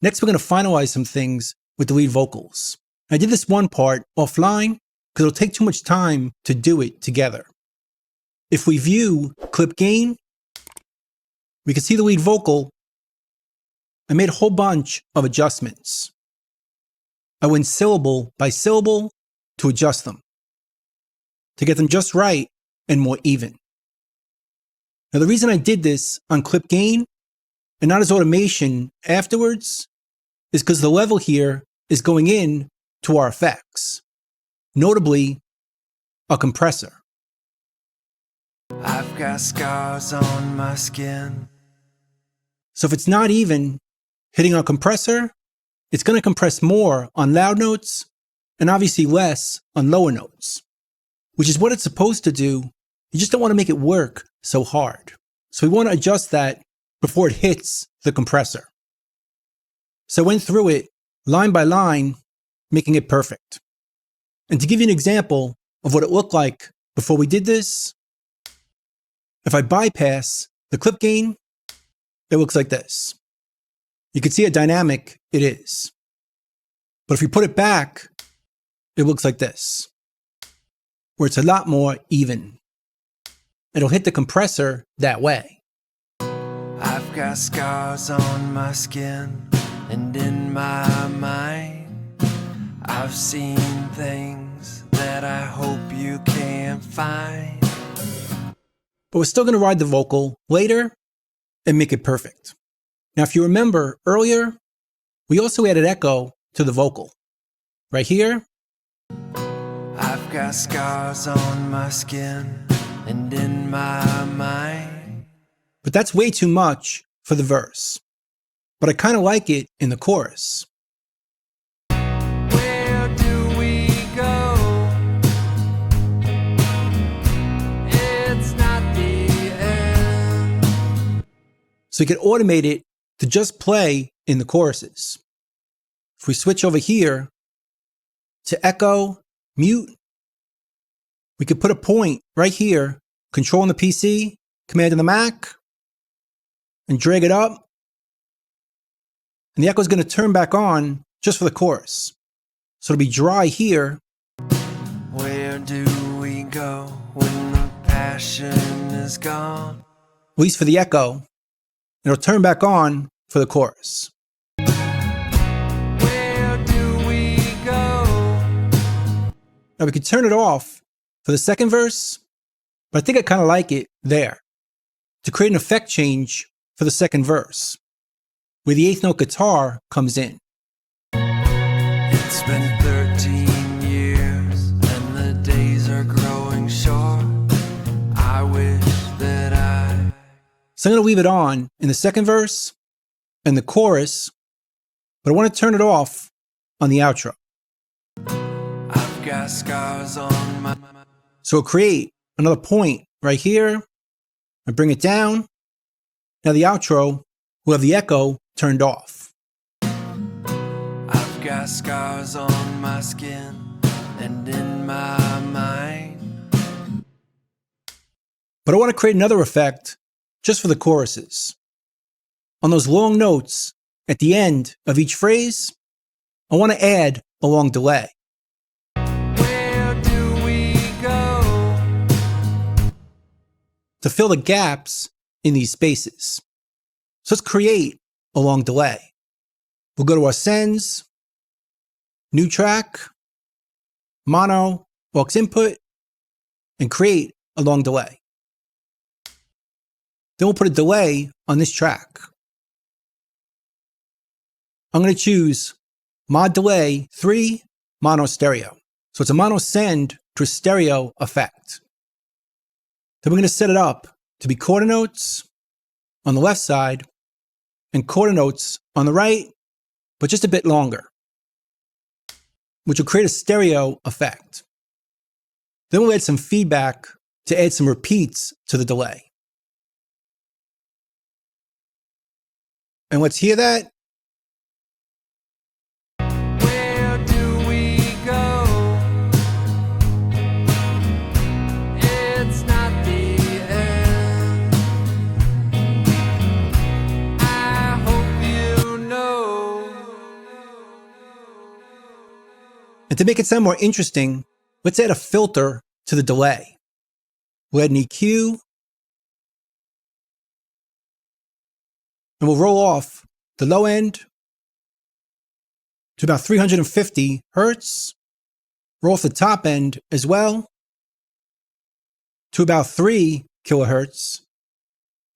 Next, we're going to finalize some things with the lead vocals. I did this one part offline because it'll take too much time to do it together. If we view clip gain, we can see the lead vocal. I made a whole bunch of adjustments. I went syllable by syllable to adjust them, to get them just right and more even. Now, the reason I did this on clip gain and not as automation afterwards is because the level here is going in to our effects, notably a compressor. I've got scars on my skin. So if it's not even hitting our compressor, it's going to compress more on loud notes and obviously less on lower notes, which is what it's supposed to do. You just don't want to make it work so hard. So we want to adjust that before it hits the compressor. So I went through it line by line, making it perfect. And to give you an example of what it looked like before we did this, if I bypass the clip gain, it looks like this. You can see how dynamic it is. But if we put it back, it looks like this, where it's a lot more even. It'll hit the compressor that way. I've got scars on my skin, and in my mind, I've seen things that I hope you can't find. But we're still going to ride the vocal later and make it perfect. Now, if you remember earlier, we also added echo to the vocal. Right here. I've got scars on my skin and in my mind. But that's way too much for the verse. But I kind of like it in the chorus. Where do we go? It's not the end. So you can automate it to just play in the choruses. If we switch over here to echo, mute, we could put a point right here, control on the PC, command on the Mac, and drag it up. And the echo is going to turn back on just for the chorus. So it'll be dry here. Where do we go when the passion is gone? At least for the echo. It'll turn back on for the chorus. Where do we go? Now we could turn it off for the second verse, but I think I kind of like it there to create an effect change for the second verse, where the eighth note guitar comes in. It's been 13 years and the days are growing short. I wish that So I'm going to leave it on in the second verse and the chorus, but I want to turn it off on the outro. I've got scars on my... So we'll create another point right here and bring it down. Now the outro will have the echo turned off. I've got scars on my skin and in my mind. But I want to create another effect just for the choruses. On those long notes at the end of each phrase, I want to add a long delay. Where do we go? To fill the gaps in these spaces. So let's create a long delay. We'll go to our sends, new track, mono, aux input, and create a long delay. Then we'll put a delay on this track. I'm going to choose mod delay 3 mono stereo. So it's a mono send to a stereo effect. Then we're going to set it up to be quarter notes on the left side and quarter notes on the right, but just a bit longer, which will create a stereo effect. Then we'll add some feedback to add some repeats to the delay. And let's hear that. Where do we go? It's not the end. I hope you know And to make it sound more interesting, let's add a filter to the delay. We'll add an EQ, and we'll roll off the low end to about 350 hertz, roll off the top end as well to about 3 kilohertz,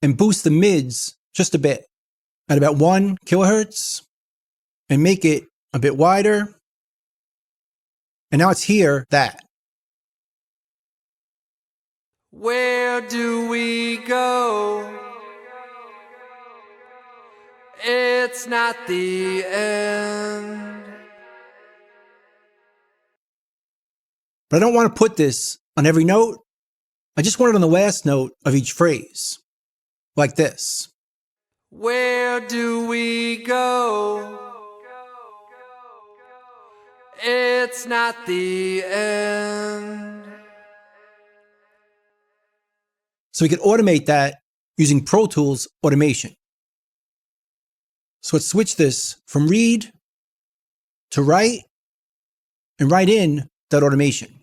and boost the mids just a bit at about 1 kilohertz, and make it a bit wider. And now it's here, that. Where do we go? It's not the end. But I don't want to put this on every note. I just want it on the last note of each phrase, like this. Where do we go? It's not the end. So we can automate that using Pro Tools automation. So let's switch this from read to write and write in that automation.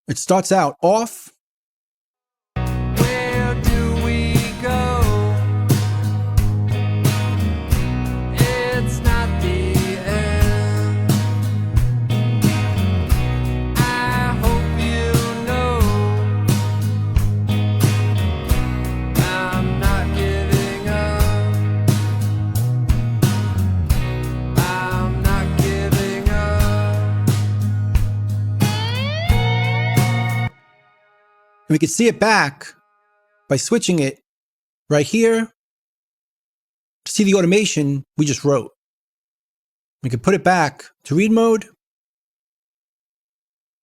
It starts out off. Where do we go? It's not the end. I hope you know I'm not giving up. I'm not giving up. And we can see it back by switching it right here to see the automation we just wrote. We can put it back to read mode,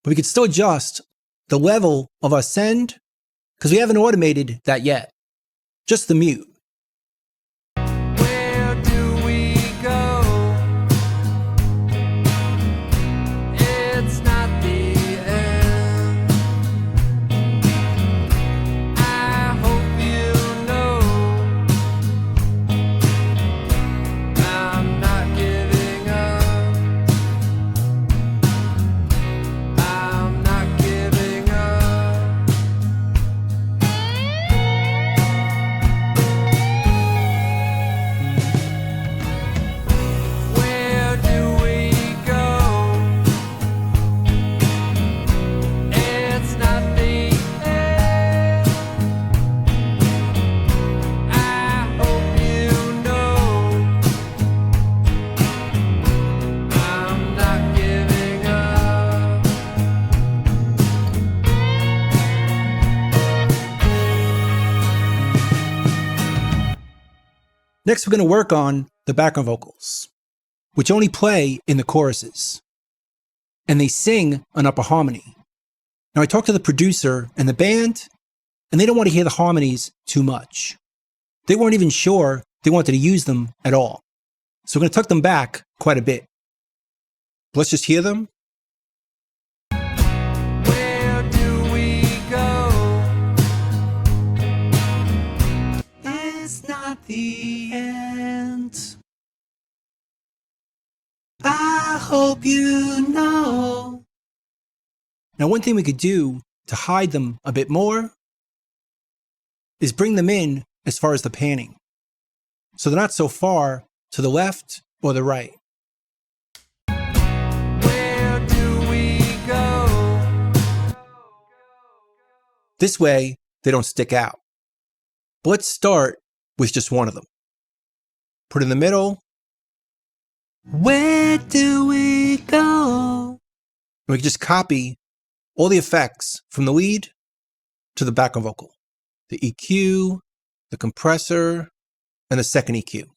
but we can still adjust the level of our send because we haven't automated that yet, just the mute. Where do we go? It's not the end. I hope you know I'm not giving up. I'm not giving up. Where do we go? It's not the end. I hope you know I'm not giving up. Next, we're going to work on the background vocals, which only play in the choruses, and they sing an upper harmony. Now, I talked to the producer and the band, and they don't want to hear the harmonies too much. They weren't even sure they wanted to use them at all. So we're going to tuck them back quite a bit. Let's just hear them. Where do we go? It's not the end. I hope you know. Now, one thing we could do to hide them a bit more is bring them in as far as the panning, so they're not so far to the left or the right. Where do we go? This way, they don't stick out. But let's start with just one of them. Put it in the middle. Where do we go? And we can just copy all the effects from the lead to the background vocal. The EQ, the compressor, and the second EQ.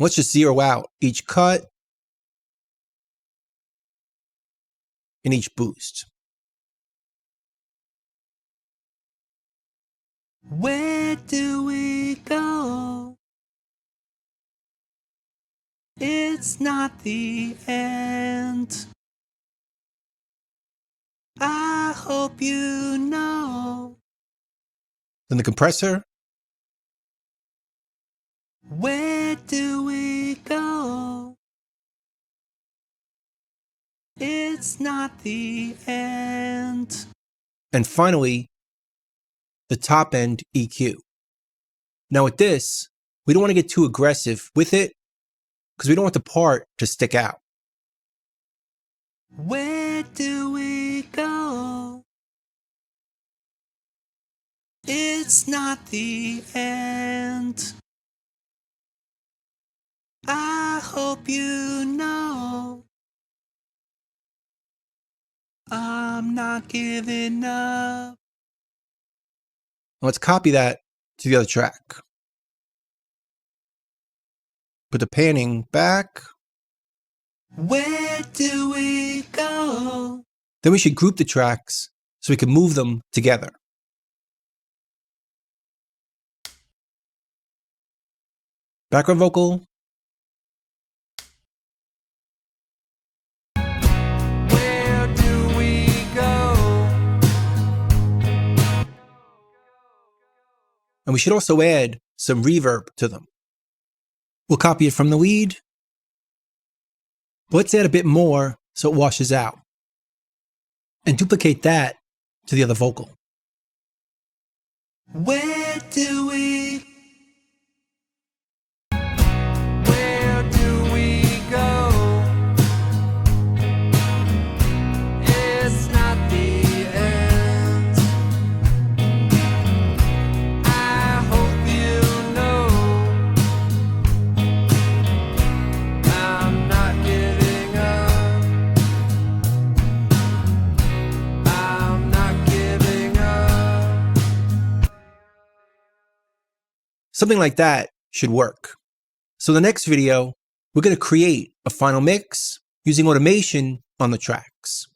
Let's just zero out each cut and each boost. Where do we go? It's not the end. I hope you know. Then the compressor. Where do we go? It's not the end. And finally, the top end EQ. Now with this, we don't want to get too aggressive with it because we don't want the part to stick out. Where do we go? It's not the end. I hope you know I'm not giving up. Let's copy that to the other track. Put the panning back. Where do we go? Then we should group the tracks so we can move them together. Background vocal. Where do we go? And we should also add some reverb to them. We'll copy it from the lead. But let's add a bit more so it washes out. And duplicate that to the other vocal. Where do we? Where do we go? It's not the end. I hope you know I'm not giving up. I'm not giving up. Something like that should work. So the next video, we're going to create a final mix using automation on the tracks.